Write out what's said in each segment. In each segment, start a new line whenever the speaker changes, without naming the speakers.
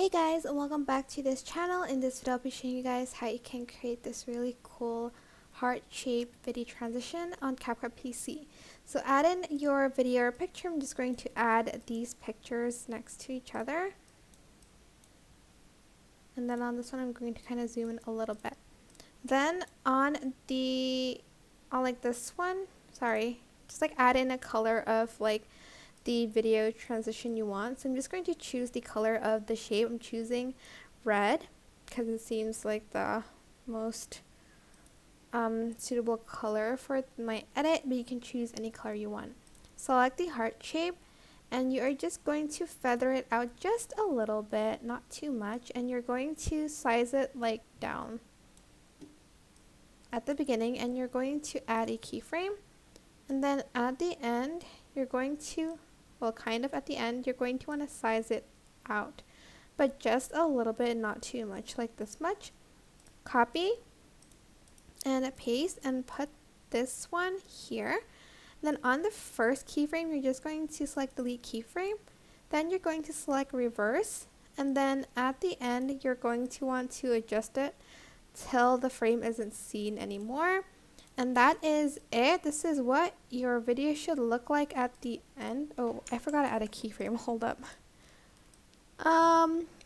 Hey guys, and welcome back to this channel. In this video I'll be showing you guys how you can create this really cool heart-shaped video transition on CapCut PC. So add in your video or picture. I'm just going to add these pictures next to each other. And then on this one I'm going to kind of zoom in a little bit. Then on like this one, just like add in a color of like the video transition you want. So I'm just going to choose the color of the shape. I'm choosing red because it seems like the most suitable color for my edit, but you can choose any color you want. Select the heart shape and you are just going to feather it out just a little bit, not too much, and you're going to size it like down at the beginning, and you're going to add a keyframe, and then at the end you're going to at the end, you're going to want to size it out, but just a little bit, not too much, like this much. Copy and paste and put this one here. Then on the first keyframe, you're just going to select delete keyframe. Then you're going to select reverse, and then at the end, you're going to want to adjust it till the frame isn't seen anymore. And that is it. This is what your video should look like at the end. Oh, I forgot to add a keyframe. Hold up.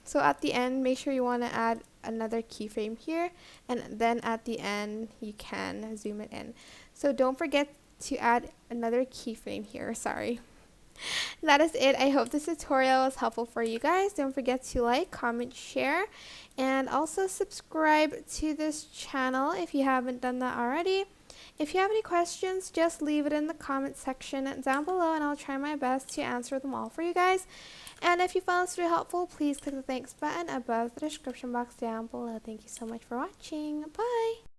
So at the end, make sure you want to add another keyframe here, and then at the end you can zoom it in. So don't forget to add another keyframe here. Sorry. That is it. I hope this tutorial was helpful for you guys. Don't forget to like, comment, share, and also subscribe to this channel if you haven't done that already. If you have any questions, just leave it in the comment section down below and I'll try my best to answer them all for you guys. And if you found this video helpful, please click the thanks button above the description box down below. Thank you so much for watching. Bye!